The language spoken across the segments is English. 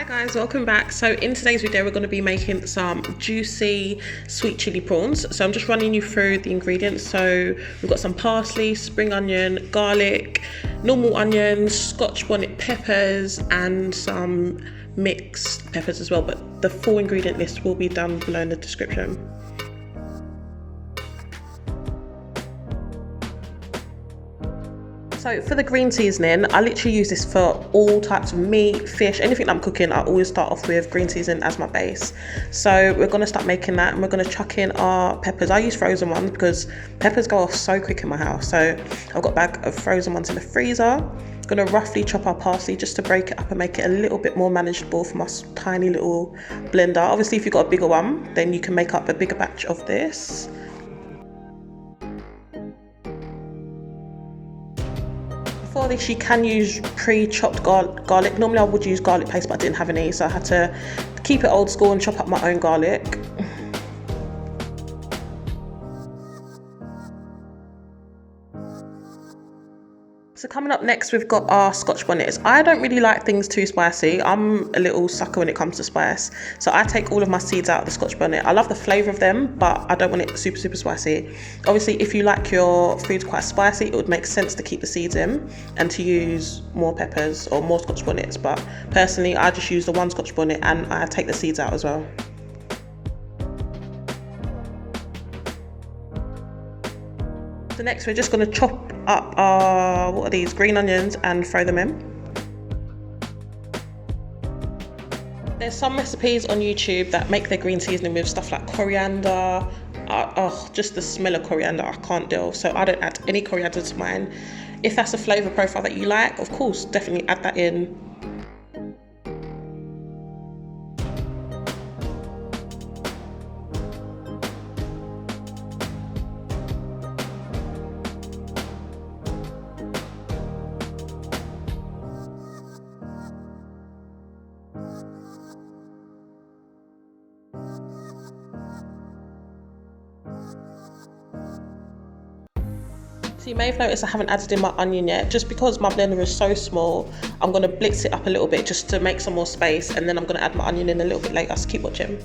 Hi guys, welcome back. So in today's video we're going to be making some juicy sweet chili prawns. So I'm just running you through the ingredients. So we've got some parsley, spring onion, garlic, normal onions, Scotch bonnet peppers and some mixed peppers as well, but the full ingredient list will be down below in the description. So for the green seasoning, I literally use this for all types of meat, fish, anything that I'm cooking. I always start off with green seasoning as my base. So we're gonna start making that and we're gonna chuck in our peppers. I use frozen ones because peppers go off so quick in my house. So I've got a bag of frozen ones in the freezer. I'm gonna roughly chop our parsley just to break it up and make it a little bit more manageable for my tiny little blender. Obviously, if you've got a bigger one, then you can make up a bigger batch of this. For this, you can use pre-chopped garlic. Normally I would use garlic paste, but I didn't have any, so I had to keep it old school and chop up my own garlic. So coming up next, we've got our Scotch bonnets. I don't really like things too spicy. I'm a little sucker when it comes to spice. So I take all of my seeds out of the Scotch bonnet. I love the flavour of them, but I don't want it super spicy. Obviously, if you like your food quite spicy, it would make sense to keep the seeds in and to use more peppers or more Scotch bonnets. But personally, I just use the one Scotch bonnet and I take the seeds out as well. So next we're just going to chop up our, what are these, green onions and throw them in. There's some recipes on YouTube that make their green seasoning with stuff like coriander. Just the smell of coriander I can't deal, so I don't add any coriander to mine. If that's a flavour profile that you like, of course, definitely add that in. So you may have noticed I haven't added in my onion yet, just because my blender is so small. I'm going to blitz it up a little bit just to make some more space, and then I'm going to add my onion in a little bit later, so keep watching.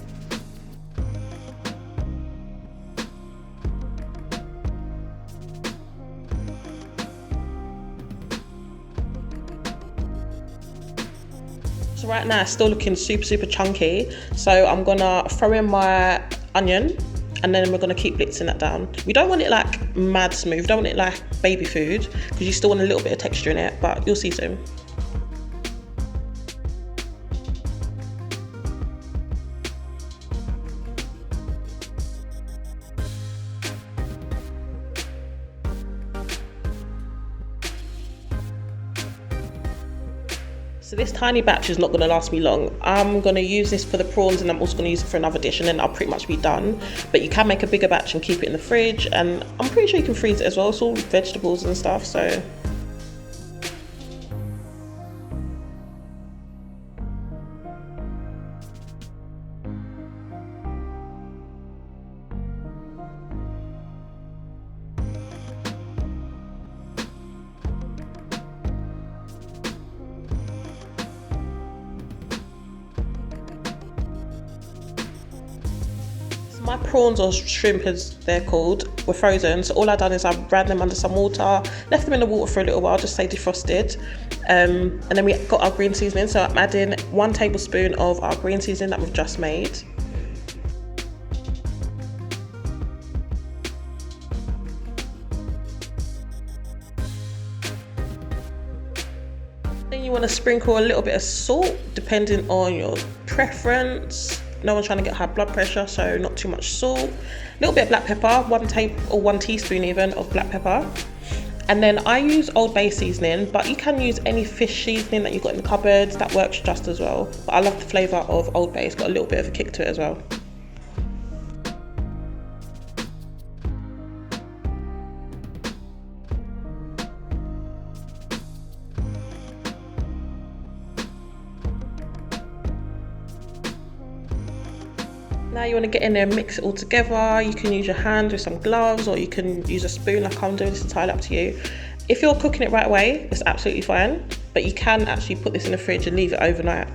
So right now it's still looking super chunky, so I'm going to throw in my onion. And then we're going to keep blitzing that down. We don't want it like mad smooth, don't want it like baby food, because you still want a little bit of texture in it, but you'll see soon. So this tiny batch is not going to last me long. I'm going to use this for the prawns and I'm also going to use it for another dish, and then I'll pretty much be done. But you can make a bigger batch and keep it in the fridge, and I'm pretty sure you can freeze it as well. It's all vegetables and stuff, so. My prawns, or shrimp as they're called, were frozen, so all I've done is I've ran them under some water, left them in the water for a little while, just stay defrosted, and then we got our green seasoning. So I'm adding 1 tablespoon of our green seasoning that we've just made. Then you want to sprinkle a little bit of salt depending on your preference. No one's trying to get high blood pressure, so not too much salt. A little bit of black pepper, 1 teaspoon even of black pepper. And then I use Old Bay seasoning, but you can use any fish seasoning that you've got in the cupboards, that works just as well. But I love the flavour of Old Bay, it's got a little bit of a kick to it as well. Now you want to get in there and mix it all together. You can use your hand with some gloves, or you can use a spoon like I'm doing. It's entirely up to you. If you're cooking it right away, it's absolutely fine, but you can actually put this in the fridge and leave it overnight.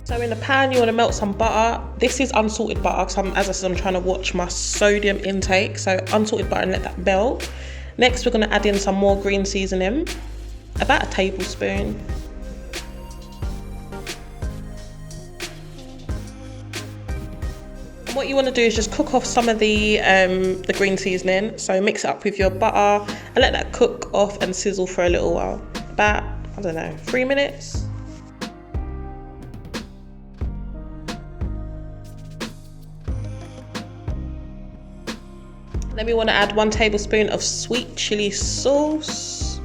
So in the pan, you want to melt some butter. This is unsalted butter because as I said, I'm trying to watch my sodium intake. So unsalted butter and let that melt. Next, we're going to add in some more green seasoning, about a tablespoon. And what you want to do is just cook off some of the green seasoning. So mix it up with your butter and let that cook off and sizzle for a little while. About, I don't know, 3 minutes. Then we want to add 1 tablespoon of sweet chili sauce.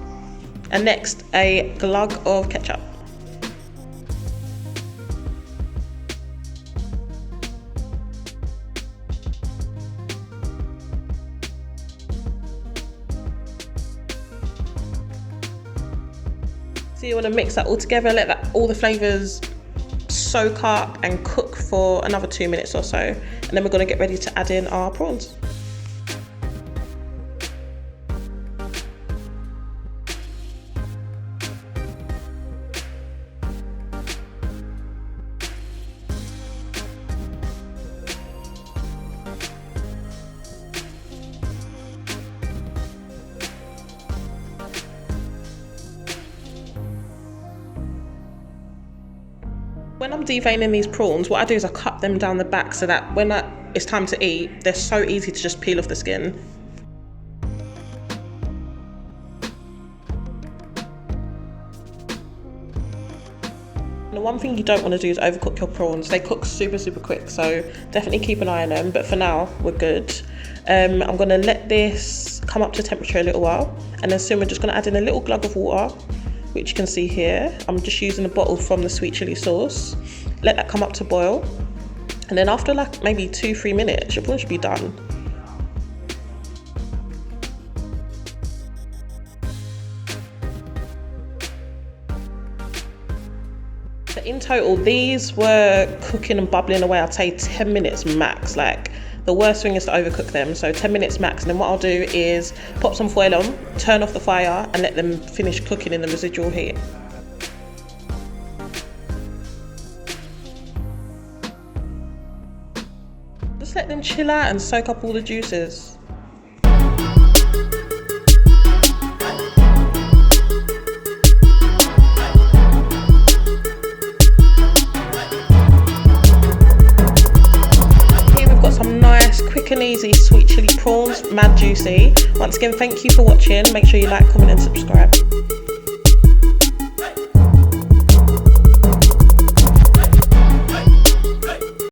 And next, a glug of ketchup. So you want to mix that all together, let all the flavours soak up and cook for another 2 minutes or so. And then we're going to get ready to add in our prawns. When I'm deveining these prawns, what I do is I cut them down the back so that when it's time to eat, they're so easy to just peel off the skin. And the one thing you don't want to do is overcook your prawns. They cook super quick, so definitely keep an eye on them. But for now, we're good. I'm going to let this come up to temperature a little while, and then soon we're just going to add in a little glug of water, which you can see here. I'm just using a bottle from the sweet chili sauce. Let that come up to boil. And then after like maybe 2-3 minutes, your prawn should be done. So in total, these were cooking and bubbling away, I'd say 10 minutes max. Like, the worst thing is to overcook them, so 10 minutes max. And then what I'll do is pop some foil on, turn off the fire, and let them finish cooking in the residual heat. Just let them chill out and soak up all the juices. Quick and easy sweet chili prawns, mad juicy. Once again, thank you for watching. Make sure you like, comment and subscribe.